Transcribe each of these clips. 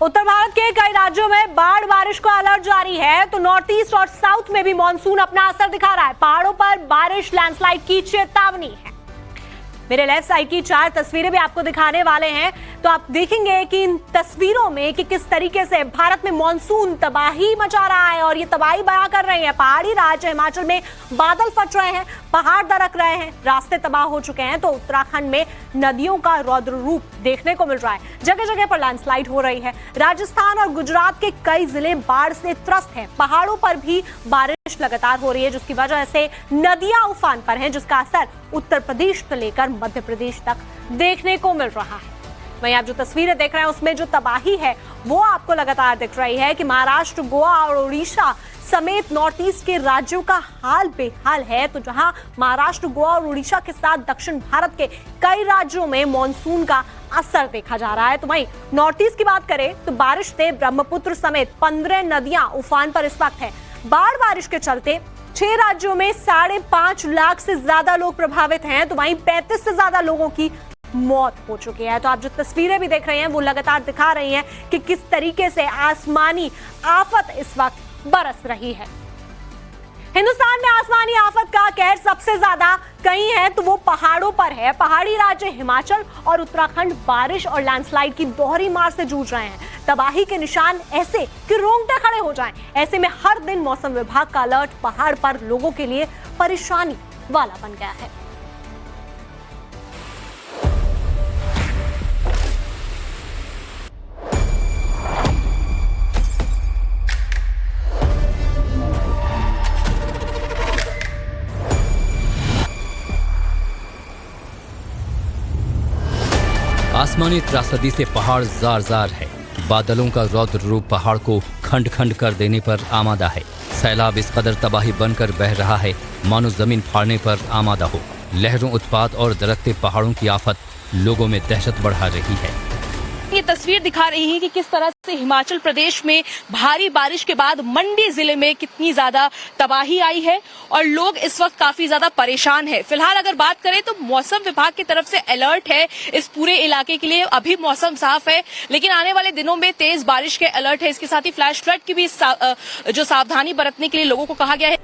उत्तर भारत के कई राज्यों में बाढ़ बारिश का अलर्ट जारी है, तो नॉर्थ ईस्ट और साउथ में भी मानसून अपना असर दिखा रहा है। पहाड़ों पर बारिश, लैंडस्लाइड की चेतावनी है। मेरे लेफ्ट साइड की 4 तस्वीरें भी आपको दिखाने वाले हैं, तो आप देखेंगे कि इन तस्वीरों में कि किस तरीके से भारत में मानसून तबाही मचा रहा है और ये तबाही बड़ा कर रहे हैं। पहाड़ी राज्य हिमाचल में बादल फट रहे हैं, पहाड़ दरक रहे हैं, रास्ते तबाह हो चुके हैं, तो उत्तराखंड में नदियों का रौद्र रूप देखने को मिल रहा है। जगह जगह पर लैंडस्लाइड हो रही है। राजस्थान और गुजरात के कई जिले बाढ़ से त्रस्त हैं। पहाड़ों पर भी बारिश लगातार हो रही है, जिसकी वजह से नदियां उफान पर हैं, जिसका असर उत्तर प्रदेश से लेकर मध्य प्रदेश तक देखने को मिल रहा है। वहीं आप जो तस्वीरें देख रहे हैं उसमें जो तबाही है वो आपको लगातार दिख रही है कि महाराष्ट्र, गोवा और उड़ीसा समेत नॉर्थ ईस्ट के राज्यों का हाल बेहाल है। तो जहां महाराष्ट्र, गोवा और उड़ीसा के साथ दक्षिण भारत के कई राज्यों में मानसून का असर देखा जा रहा है। तो वहीं नॉर्थ ईस्ट की बात करें तो बारिश से ब्रह्मपुत्र समेत 15 नदियां उफान पर इस वक्त है। बाढ़ बारिश के चलते 6 राज्यों में 5.5 लाख से ज्यादा लोग प्रभावित हैं, तो वहीं 35 से ज्यादा लोगों की मौत हो चुकी है। तो आप जो तस्वीरें भी देख रहे हैं वो लगातार दिखा रही हैं कि किस तरीके से आसमानी आफत इस वक्त बरस रही है। हिंदुस्तान में आसमानी आफत का कहर सबसे ज्यादा कहीं है तो वो पहाड़ों पर है। पहाड़ी राज्य हिमाचल और उत्तराखंड बारिश और लैंडस्लाइड की दोहरी मार से जूझ रहे हैं। तबाही के निशान ऐसे कि रोंगटे खड़े हो जाएं। ऐसे में हर दिन मौसम विभाग का अलर्ट पहाड़ पर लोगों के लिए परेशानी वाला बन गया है। आसमानी त्रासदी से पहाड़ जार जार है। बादलों का रौद्र रूप पहाड़ को खंड खंड कर देने पर आमादा है। सैलाब इस कदर तबाही बनकर बह रहा है मानो जमीन फाड़ने पर आमादा हो। लहरों, उत्पात और दरकते पहाड़ों की आफत लोगों में दहशत बढ़ा रही है। ये तस्वीर दिखा रही है कि किस तरह से हिमाचल प्रदेश में भारी बारिश के बाद मंडी जिले में कितनी ज्यादा तबाही आई है और लोग इस वक्त काफी ज्यादा परेशान हैं। फिलहाल अगर बात करें तो मौसम विभाग की तरफ से अलर्ट है इस पूरे इलाके के लिए। अभी मौसम साफ है, लेकिन आने वाले दिनों में तेज बारिश के अलर्ट है। इसके साथ ही फ्लैश फ्लड की भी जो सावधानी बरतने के लिए लोगों को कहा गया है।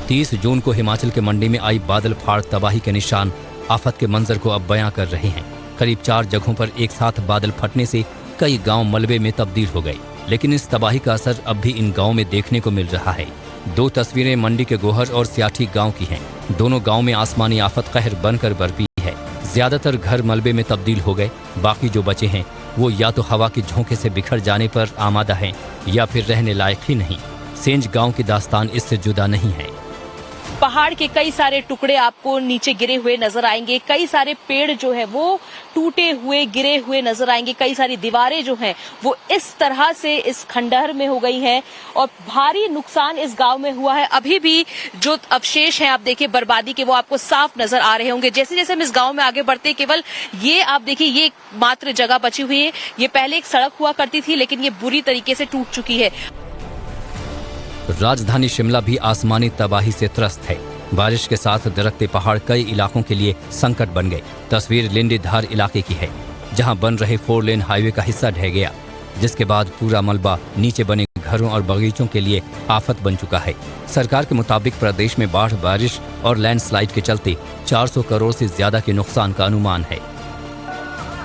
30 जून को हिमाचल के मंडी में आई बादल फाड़ तबाही के निशान आफत के मंजर को अब बयां कर रहे हैं। करीब 4 जगहों पर एक साथ बादल फटने से कई गांव मलबे में तब्दील हो गए, लेकिन इस तबाही का असर अब भी इन गांवों में देखने को मिल रहा है। 2 तस्वीरें मंडी के गोहर और सियाठी गांव की हैं। दोनों गांव में आसमानी आफत कहर बनकर बरपी है। ज्यादातर घर मलबे में तब्दील हो गए, बाकी जो बचे हैं वो या तो हवा के झोंके से बिखर जाने पर आमादा हैं या फिर रहने लायक ही नहीं। सेंज गाँव की दास्तान इससे जुदा नहीं है। पहाड़ के कई सारे टुकड़े आपको नीचे गिरे हुए नजर आएंगे। कई सारे पेड़ जो है वो टूटे हुए, गिरे हुए नजर आएंगे। कई सारी दीवारें जो हैं वो इस तरह से इस खंडहर में हो गई हैं और भारी नुकसान इस गांव में हुआ है। अभी भी जो अवशेष हैं आप देखिए बर्बादी के, वो आपको साफ नजर आ रहे होंगे। जैसे जैसे हम इस गांव में आगे बढ़ते, केवल ये आप देखिए ये मात्र जगह बची हुई है। ये पहले एक सड़क हुआ करती थी, लेकिन ये बुरी तरीके से टूट चुकी है। राजधानी शिमला भी आसमानी तबाही से त्रस्त है। बारिश के साथ दरकते पहाड़ कई इलाकों के लिए संकट बन गए। तस्वीर लिंडीधार इलाके की है, जहां बन रहे 4 लेन हाईवे का हिस्सा ढह गया, जिसके बाद पूरा मलबा नीचे बने घरों और बगीचों के लिए आफत बन चुका है। सरकार के मुताबिक प्रदेश में बाढ़, बारिश और लैंडस्लाइड के चलते 400 करोड़ से ज्यादा के नुकसान का अनुमान है।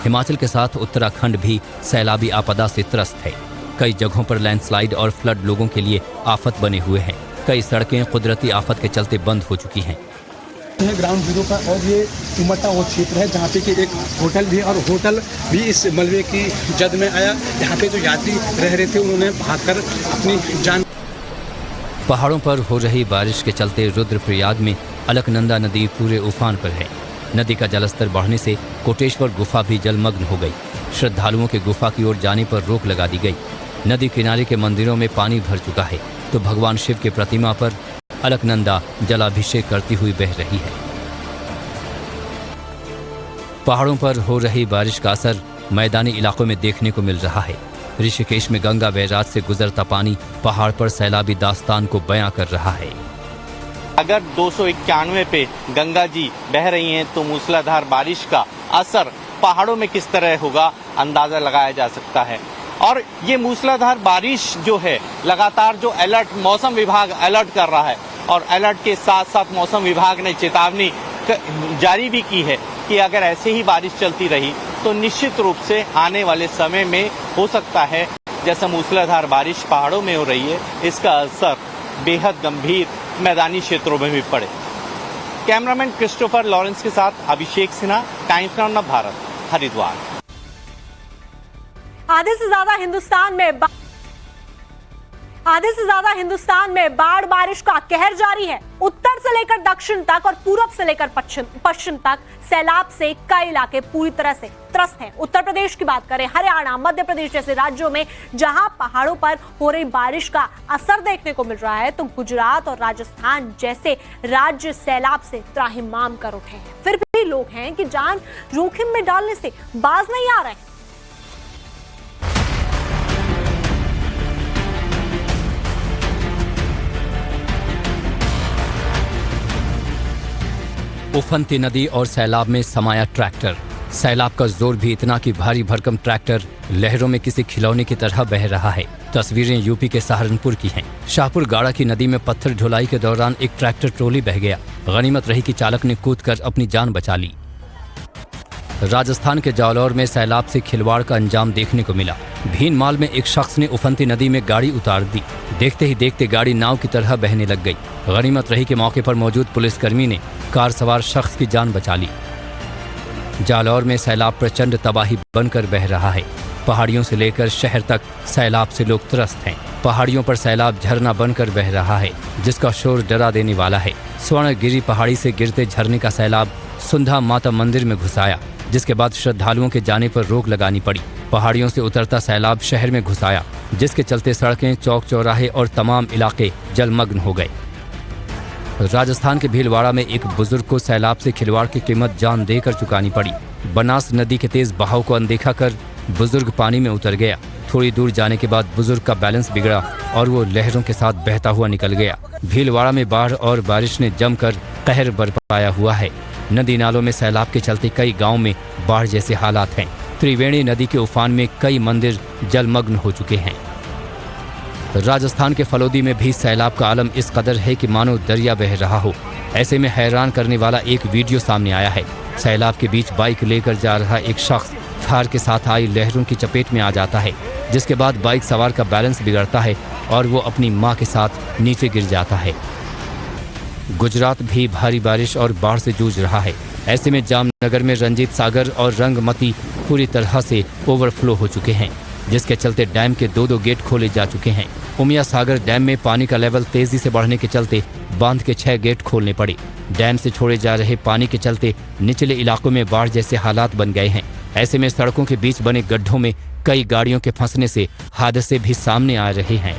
हिमाचल के साथ उत्तराखंड भी सैलाबी आपदा से त्रस्त है। कई जगहों पर लैंडस्लाइड और फ्लड लोगों के लिए आफत बने हुए हैं। कई सड़कें कुदरती आफत के चलते बंद हो चुकी हैं। ग्राउंड जीरो का और ये उमटा वो क्षेत्र है जहाँ पे कि एक होटल भी है और होटल भी इस मलबे की जद में आया। यहाँ पे जो यात्री रह रहे थे उन्होंने भागकर अपनी जान। पहाड़ों पर हो रही बारिश के चलते रुद्रप्रयाग में अलकनंदा नदी पूरे उफान पर है। नदी का जलस्तर बढ़ने से कोटेश्वर गुफा भी जलमग्न हो गई। श्रद्धालुओं के गुफा की ओर जाने पर रोक लगा दी गई। नदी किनारे के मंदिरों में पानी भर चुका है, तो भगवान शिव की प्रतिमा पर अलकनंदा जलाभिषेक करती हुई बह रही है। पहाड़ों पर हो रही बारिश का असर मैदानी इलाकों में देखने को मिल रहा है। ऋषिकेश में गंगा बैराज से गुजरता पानी पहाड़ पर सैलाबी दास्तान को बयां कर रहा है। अगर 291 पे गंगा जी बह रही हैं तो मूसलाधार बारिश का असर पहाड़ों में किस तरह होगा अंदाजा लगाया जा सकता है। और ये मूसलाधार बारिश जो है लगातार जो अलर्ट मौसम विभाग अलर्ट कर रहा है और अलर्ट के साथ साथ मौसम विभाग ने चेतावनी जारी भी की है कि अगर ऐसे ही बारिश चलती रही तो निश्चित रूप से आने वाले समय में हो सकता है जैसा मूसलाधार बारिश पहाड़ों में हो रही है इसका असर बेहद गंभीर मैदानी क्षेत्रों में भी पड़े। कैमरामैन क्रिस्टोफर लॉरेंस के साथ अभिषेक सिन्हा, टाइम्स नाउ भारत, हरिद्वार। आधे से ज्यादा हिंदुस्तान में बाढ़ बारिश का कहर जारी है। उत्तर से लेकर दक्षिण तक और पूरब से लेकर पश्चिम तक सैलाब से कई इलाके पूरी तरह से त्रस्त हैं। उत्तर प्रदेश की बात करें, हरियाणा, मध्य प्रदेश जैसे राज्यों में जहां पहाड़ों पर हो रही बारिश का असर देखने को मिल रहा है, तो गुजरात और राजस्थान जैसे राज्य सैलाब से त्राहिमाम कर उठे हैं। फिर भी लोग हैं कि जान जोखिम में डालने से बाज नहीं आ रहे। उफनती नदी और सैलाब में समाया ट्रैक्टर। सैलाब का जोर भी इतना कि भारी भरकम ट्रैक्टर लहरों में किसी खिलौने की तरह बह रहा है। तस्वीरें यूपी के सहारनपुर की हैं। शाहपुर गाड़ा की नदी में पत्थर ढुलाई के दौरान एक ट्रैक्टर ट्रॉली बह गया। गनीमत रही कि चालक ने कूदकर अपनी जान बचा ली। राजस्थान के जालौर में सैलाब से खिलवाड़ का अंजाम देखने को मिला। भीनमाल में एक शख्स ने उफनती नदी में गाड़ी उतार दी। देखते ही देखते गाड़ी नाव की तरह बहने लग गई। गनीमत रही कि मौके पर मौजूद पुलिसकर्मी ने कार सवार शख्स की जान बचा ली। जालौर में सैलाब प्रचंड तबाही बनकर बह रहा है। पहाड़ियों से लेकर शहर तक सैलाब से लोग त्रस्त हैं। पहाड़ियों पर सैलाब झरना बनकर बह रहा है, जिसका शोर डरा देने वाला है। स्वर्णगिरी पहाड़ी से गिरते झरने का सैलाब सुंधा माता मंदिर में घुस आया, जिसके बाद श्रद्धालुओं के जाने पर रोक लगानी पड़ी। पहाड़ियों से उतरता सैलाब शहर में घुस आया, जिसके चलते सड़कें, चौक चौराहे और तमाम इलाके जलमग्न हो गए। राजस्थान के भीलवाड़ा में एक बुजुर्ग को सैलाब से खिलवाड़ की कीमत जान देकर चुकानी पड़ी। बनास नदी के तेज बहाव को अनदेखा कर बुजुर्ग पानी में उतर गया। थोड़ी दूर जाने के बाद बुजुर्ग का बैलेंस बिगड़ा और वो लहरों के साथ बहता हुआ निकल गया। भीलवाड़ा में बाढ़ और बारिश ने जमकर कहर बरपाया हुआ है। नदी नालों में सैलाब के चलते कई गाँव में बाढ़ जैसे हालात हैं। त्रिवेणी नदी के उफान में कई मंदिर जलमग्न हो चुके हैं। राजस्थान के फलोदी में भी सैलाब का आलम इस कदर है कि मानो दरिया बह रहा हो। ऐसे में हैरान करने वाला एक वीडियो सामने आया है। सैलाब के बीच बाइक लेकर जा रहा एक शख्स थार के साथ आई लहरों की चपेट में आ जाता है, जिसके बाद बाइक सवार का बैलेंस बिगड़ता है और वो अपनी मां के साथ नीचे गिर जाता है। गुजरात भी भारी बारिश और बाढ़ से जूझ रहा है। ऐसे में जामनगर में रंजीत सागर और रंगमती पूरी तरह से ओवरफ्लो हो चुके हैं, जिसके चलते डैम के 2 गेट खोले जा चुके हैं। उमिया सागर डैम में पानी का लेवल तेजी से बढ़ने के चलते बांध के 6 गेट खोलने पड़े। डैम से छोड़े जा रहे पानी के चलते निचले इलाकों में बाढ़ जैसे हालात बन गए हैं। ऐसे में सड़कों के बीच बने गड्ढों में कई गाड़ियों के फंसने से हादसे भी सामने आ रहे हैं।